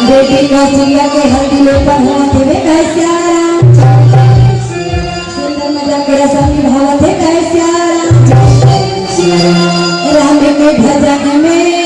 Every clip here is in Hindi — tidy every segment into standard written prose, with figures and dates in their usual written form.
बेटी का चिड़िया के हल्दी पर हुआ थे वे कैसे सुंदर मजा के रसम निभावा थे कैसे राम के भजन में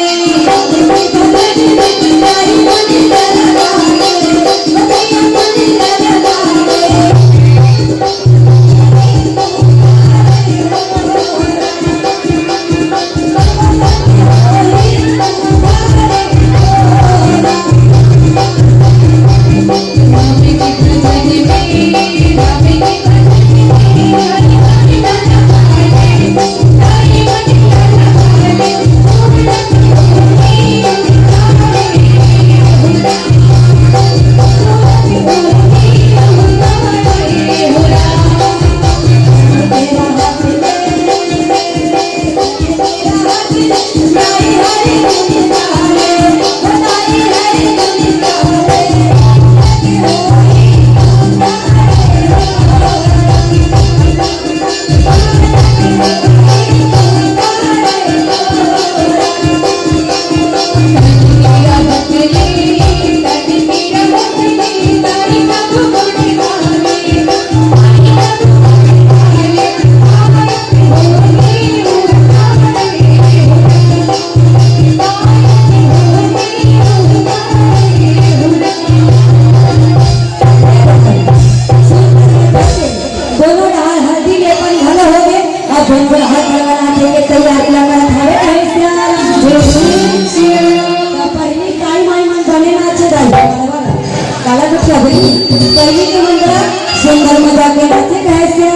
सुंदर मजा के नाचे कैसे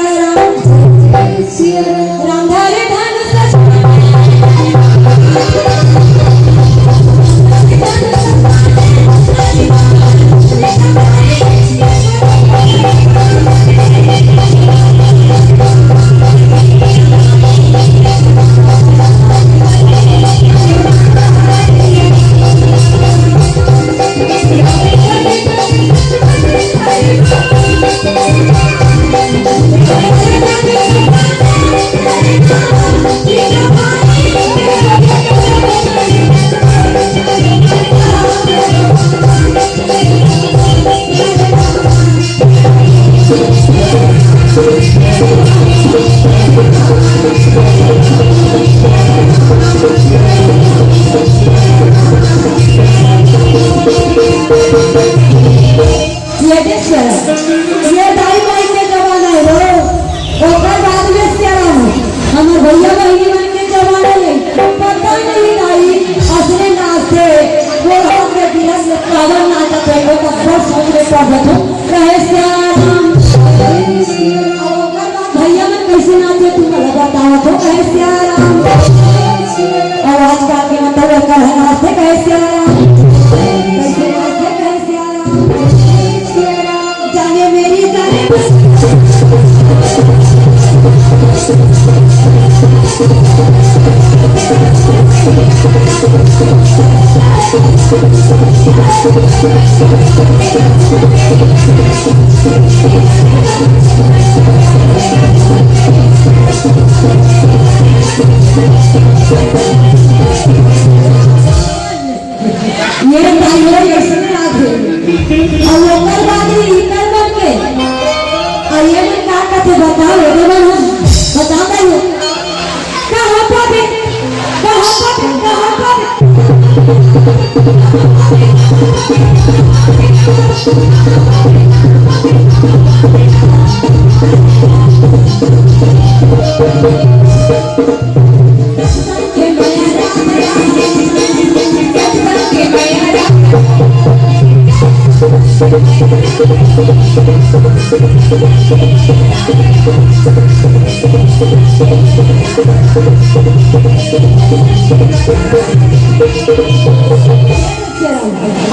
राम धारे भैया मन कैसे नाचे तुम बताओ तो कैसे आवाज का के मतलब नाचते कैसे जाने मेरी जाने ये भाइयों ये सुने आगे और लोकल बाजी इधर बन के आइए मैं क्या कहते बताओ ये बन बताओ भाइयों कहाँ पर कहाँ पर कहाँ पर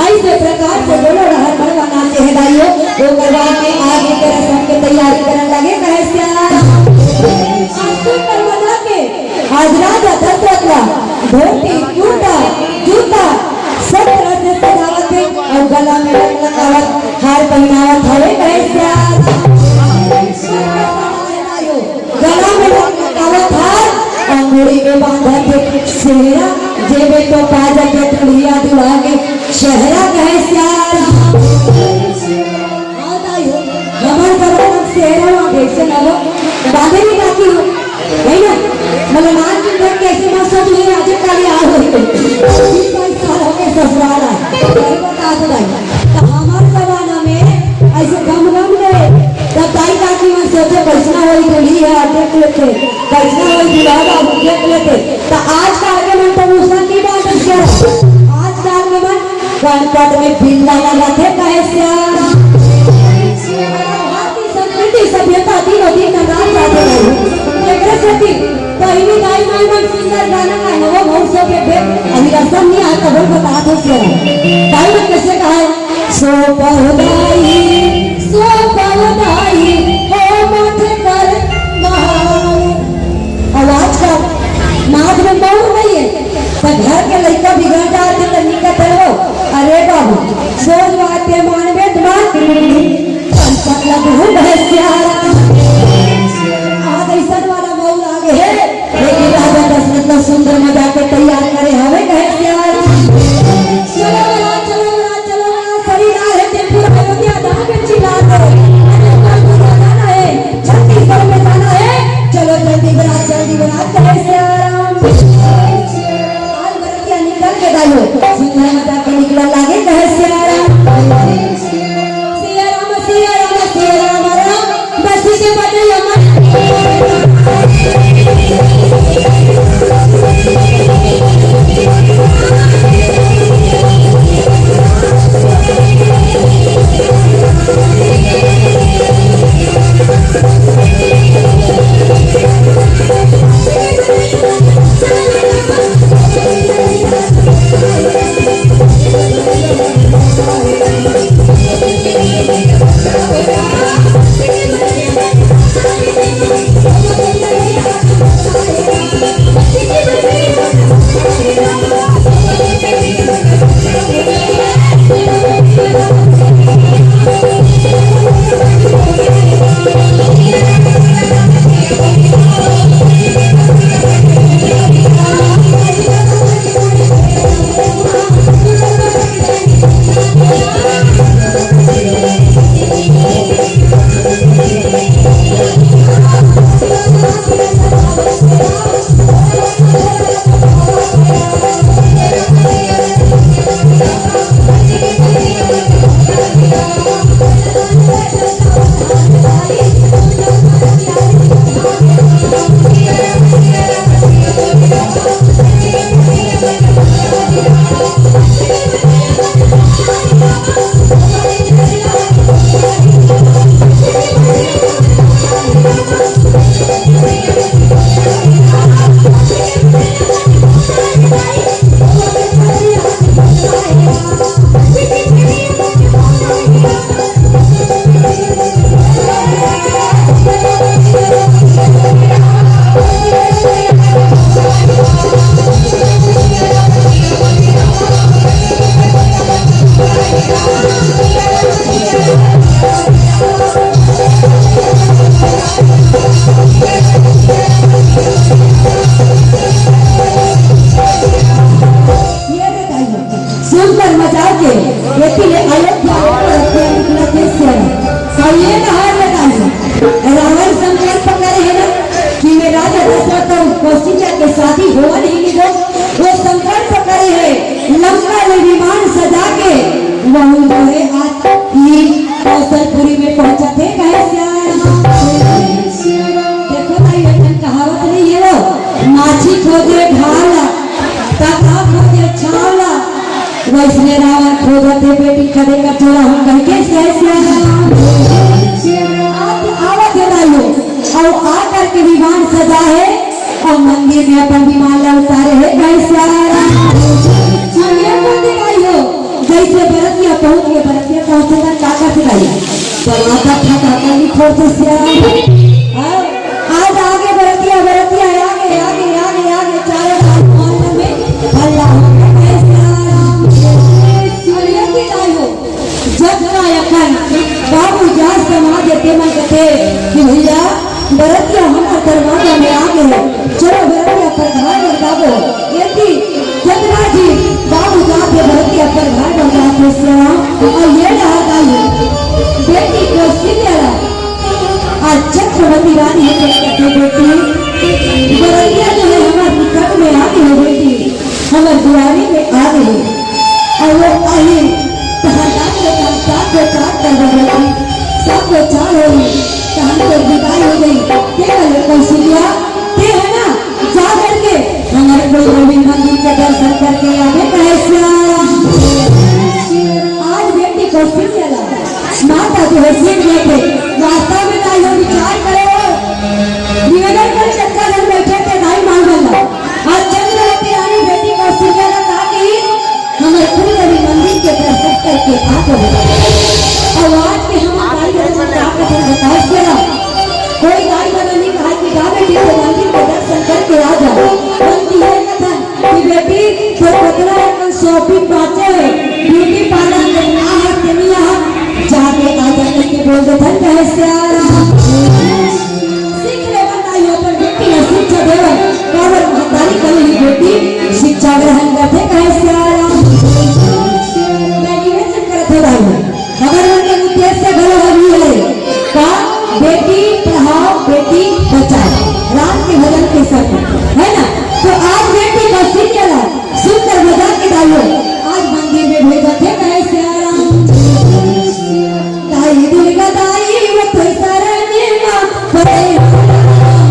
ऐसे प्रकार से दोनों रहर बनवा नाचे हैं भाइयों। वो करवा के आगे के रस्म की तैयारी करने लगे। कहे आज राजा दशरथ का धोती जूता जूता सब तरह से सजावट है और गला में लगावत हार पहनावत हवे। कहे गला में लगावत हार अंगूरी में बांधा के सेहरा जेबे तो पाजा के तुड़िया दुआ के शहरा। कहे रमन करो सेहरा वहाँ देख से ना बांधे भी जाती हो है ना। मतलब मान के घर कैसे मत सोच ले आज काली आ हो तो 20 साल हो गए ससुराल आए बता दो भाई। तो हमारे जमाना में ऐसे गम गए तब दाई काकी में सोचे कैसा होई दुल्ही है देख लेते कैसा होई दुल्हा बाबू देख लेते। तो आज का आगे मन तो मुसा की बात है। आज का आगे मन गणपत में बिल्ला लगा थे। कहे संस्कृति सभ्यता दिनों दिन का नाम जाते रहे पहली गाय माई मन सुंदर गाना का नवा महोत्सव के भेद अभी रसम नहीं आता वो बता दो गाय में कैसे कहा है सो पौदाई हो माथे पर आवाज का नाद में बहुत नहीं है तो घर के लड़का बिगड़ जाते तो निकट रहो। अरे बाबू सोच बातें मानवे तुम्हार आज ऐसा वाला मऊ आगे है लेकिन राजा दशरथ तो सुंदर मजा के तैयार करे हवे। कहे चलो शरीर आ है टेम्पू अयोध्या दाह में चिल्ला दो है छत्तीसगढ़ में जाना है। चलो जल्दी बरात कहे आज बरतिया निकल के गायो सुंदर मजा के निकला लागे। कहे बस्ती के बने यमन वो संकल्प करे है लंका में विमान सजा के वह जो है रावण खोजते बेटी कदे का चोला हम कह के आवत है दाइयो और आकर के विमान सजा है और मंदिर में अपन विमान ला उतारे है कैसे ये कौन दिखाइयो जैसे बरतिया पहुंचे तक काका सिखाइए दरवाजा ठका नहीं खोलते से आज आगे बरतिया आगे आगे आगे आगे चारों तरफ में हल्ला हो गया कैसे अरे की दाइयो जब का यकन बाबू जा समाज के मन कहते कि भैया बरतिया हमारा दरवाजा में आ गए चलो बरतिया पर घर में दाबो यदि जगना जी बाबू जाते बरतिया पर घर में जाते से और ये रहा दाइयो बेटी को सिलेला आज चक्रवर्ती रानी है कहते बेटी बरतिया जो है हमारे निकट में आ गई है बेटी हमारे दुआरी में आ गई और वो आई सबको चाल हो गई हमको विदाई हो गई केवल कौशल्या ते है ना जा करके हमारे कोई गोविंद मंदिर के दर्शन करके आगे कैसे आज बेटी कौशल्या माता जो है सीख गए थे वास्तव में दाइयों विचार करो निवेदन कर चक्का जब बैठे थे दाई मांगल आज चंद्रवती रानी बेटी कौशल्या ने कहा कि हमारे कुलदेवी मंदिर के दर्शन करके आगे और आज के हम दाई बताओ जरा कोई दाई नहीं कहा कि जा बेटी को मंदिर के दर्शन करके आ जाओ बल्कि ये कथन कि बेटी तो पतला एक शॉपिंग बाचे ब्यूटी पार्लर में आ है तेनिया जाके आ जाने के बोल दे धन कैसे आ रहा सीख ले बताइए पर बेटी ने शिक्षा देवे कावर महतारी कली बेटी शिक्षा ग्रहण करते कैसे आ रहा मैं ये चक्कर थे दाई अगर उनके उद्देश्य गलत अभी है का बेटी पढ़ाओ बेटी बचाओ राम के भजन के सर है ना तो आज बेटी को सीखेला सुंदर बजा के डालो आज मंदिर में भेजा थे कैसे आराम दाई दुर्गा दाई वो तो सरने मां बड़े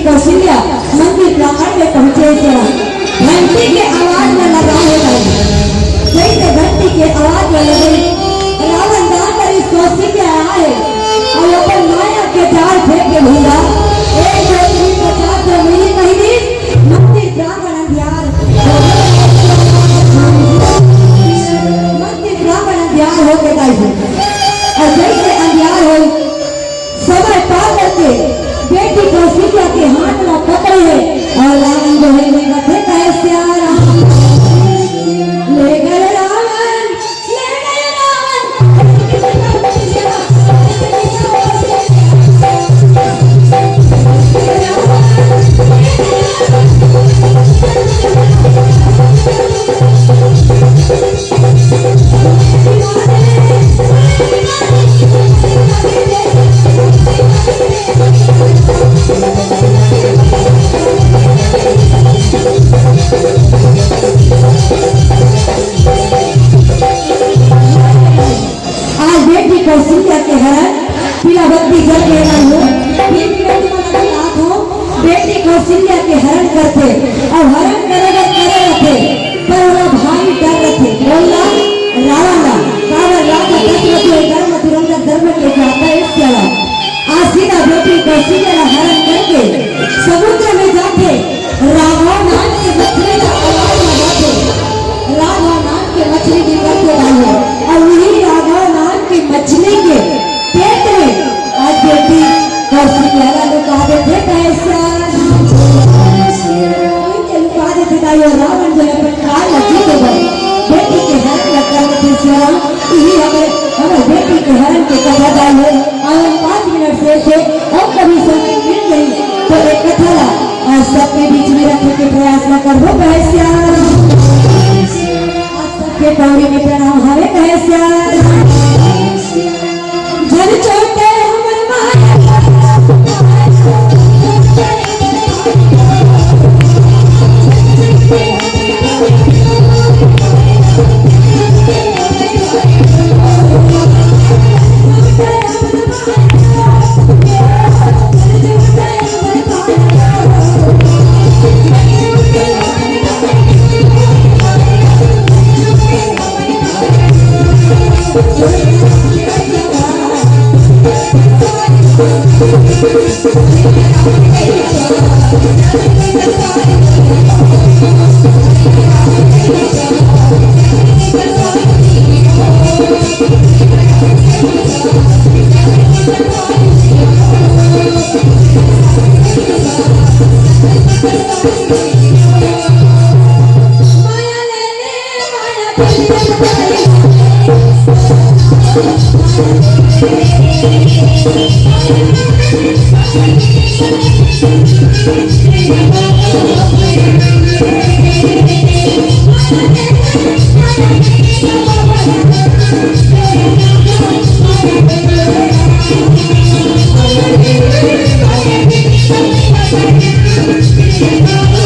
कौशल्या मंदिर प्रांगण में पहुंचे घंटी के आवाज में लगा है जैसे घंटी के आवाज में लगे रावण जाकर इस कौशल्या आया है और अपन माया के जाल फेंक के भूला एक 2 3 50 मिली कहीं भी मंदिर प्रांगण अंधियार कौशल्या के हरण करते और हरण करेगा करे रखे पर वो भाई डर रखे बोला रावण कावर राजा दशरथ धर्म तुरंत धर्म के जाता है इसके आसीना बेटी कौशल्या हरण करके समुद्र में जाके राघव नाम के मछली का आवाज लगाते राघव नाम के मछली निकलते डाले और वही राघव नाम की मछली के पेट में आज बेटी कौशल्या लुका देते कैसा लुका देते ताई और रावण जो है प्रकार लगी तो बेटी के हरण लगा देते श्याम यही हमें बेटी के हरण के कथा डाले और 5 मिनट से थे और कभी समय मिल गई तो एक कथा आज सबके बीच में रखने के प्रयास न करो कैसा सबके पौड़ी में प्रणाम हवे कैसा जन चोटे हमर माया Thank you.